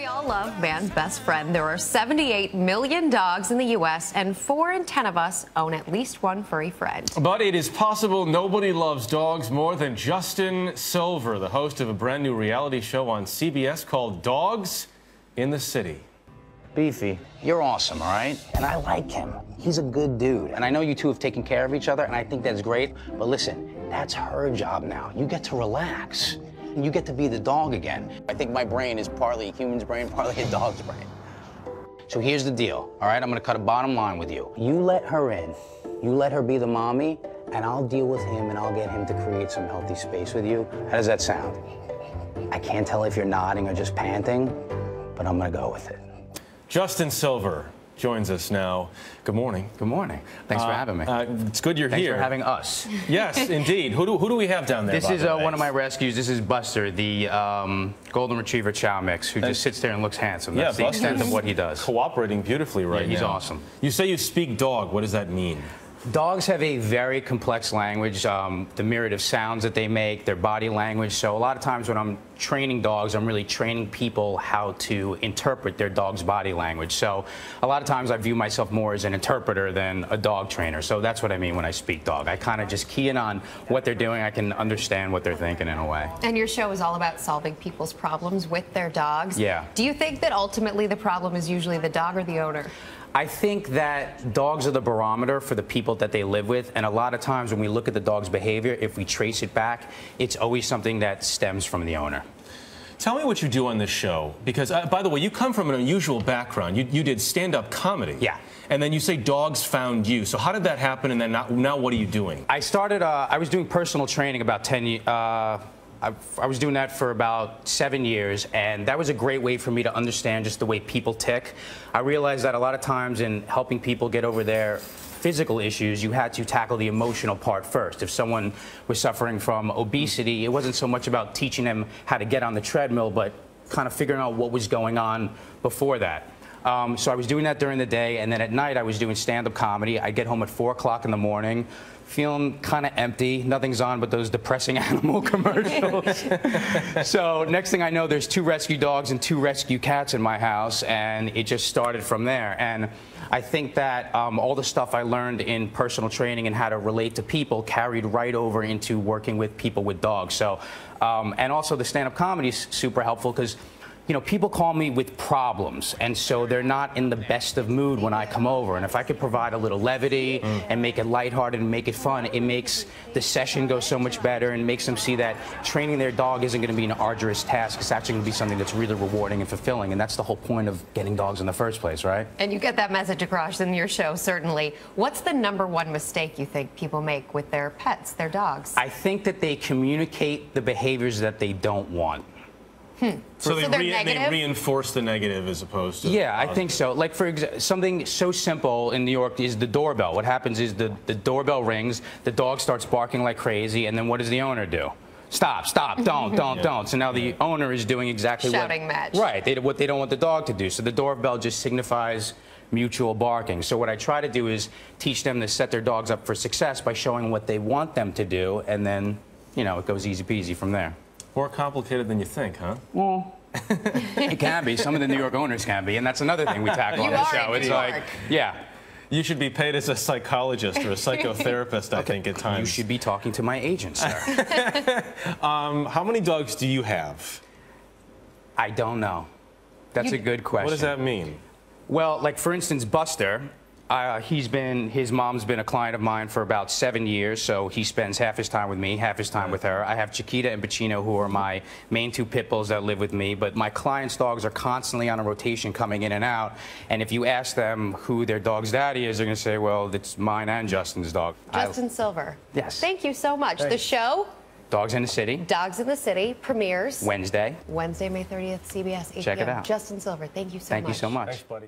We all love man's best friend. There are 78 million dogs in the U.S., and 4 in 10 of us own at least one furry friend. But it is possible nobody loves dogs more than Justin Silver, the host of a brand new reality show on CBS called Dogs in the City. Beefy, you're awesome, all right? And I like him. He's a good dude. And I know you two have taken care of each other, and I think that's great. But listen, that's her job now. You get to relax. And you get to be the dog again. I think my brain is partly a human's brain, partly a dog's brain. So here's the deal, all right? I'm gonna cut a bottom line with you. You let her in. You let her be the mommy, and I'll deal with him, and I'll get him to create some healthy space with you. How does that sound? I can't tell if you're nodding or just panting, but I'm gonna go with it. Justin Silver joins us now. Good morning. Good morning. Thanks for having me. It's good you're here. Thanks for having us. Yes, indeed. Who do we have down there? This is one of my rescues. This is Buster, the Golden Retriever Chow Mix, who just sits there and looks handsome. That's the extent of what he does. Cooperating beautifully right now. He's awesome. You say you speak dog. What does that mean? Dogs have a very complex language, the myriad of sounds that they make, their body language. So a lot of times when I'm training dogs, I'm really training people how to interpret their dog's body language. So a lot of times I view myself more as an interpreter than a dog trainer. So that's what I mean when I speak dog. I kind of just key in on what they're doing. I can understand what they're thinking in a way. And your show is all about solving people's problems with their dogs. Yeah. Do you think that ultimately the problem is usually the dog or the owner? I think that dogs are the barometer for the people that they live with, and a lot of times when we look at the dog's behavior, if we trace it back, it's always something that stems from the owner. Tell me what you do on this show, because, by the way, you come from an unusual background. You did stand-up comedy. Yeah. And then you say dogs found you. So how did that happen, and then now what are you doing? I started, I was doing personal training about 10 years. I was doing that for about 7 years, and that was a great way for me to understand just the way people tick. I realized that a lot of times in helping people get over their physical issues, you had to tackle the emotional part first. If someone was suffering from obesity, it wasn't so much about teaching them how to get on the treadmill, but kind of figuring out what was going on before that. So I was doing that during the day, and then at night I was doing stand-up comedy. I'd get home at 4 o'clock in the morning, feeling kind of empty. Nothing's on but those depressing animal commercials. So next thing I know, there's 2 rescue dogs and 2 rescue cats in my house, and it just started from there. And I think that all the stuff I learned in personal training and how to relate to people carried right over into working with people with dogs. So, and also the stand-up comedy is super helpful because, you know, people call me with problems, and so they're not in the best of mood when I come over. And if I could provide a little levity and make it lighthearted and make it fun, it makes the session go so much better and makes them see that training their dog isn't going to be an arduous task. It's actually going to be something that's really rewarding and fulfilling, and that's the whole point of getting dogs in the first place, right? And you get that message across in your show, certainly. What's the #1 mistake you think people make with their pets, their dogs? I think that they communicate the behaviors that they don't want. So they reinforce the negative as opposed to Yeah, I think so. Like, for example, something so simple in New York is the doorbell. What happens is the doorbell rings, the dog starts barking like crazy, and then what does the owner do? Stop, stop, don't. So now the owner is doing exactly shouting match. Right, what they don't want the dog to do. So the doorbell just signifies mutual barking. So what I try to do is teach them to set their dogs up for success by showing what they want them to do, and then, you know, it goes easy peasy from there. More complicated than you think, huh? Well, it can be. Some of the New York owners can be, and that's another thing we tackle on the show. It's like, yeah. You should be paid as a psychologist or a psychotherapist, I think, at times. You should be talking to my agent, sir. How many dogs do you have? I don't know. That's a good question. What does that mean? Well, like, for instance, Buster, his mom's been a client of mine for about 7 years, so he spends half his time with me, half his time with her. I have Chiquita and Pacino, who are my main 2 pit bulls that live with me, but my clients' dogs are constantly on a rotation coming in and out, and if you ask them who their dog's daddy is, they're going to say, well, it's mine and Justin's dog. Justin Silver. Yes. Thank you so much. Thanks. The show? Dogs in the City. Dogs in the City premieres Wednesday, May 30th, CBS, 8 Check it p.m. out. Justin Silver, thank you so much. Thank you so much. Thanks, buddy.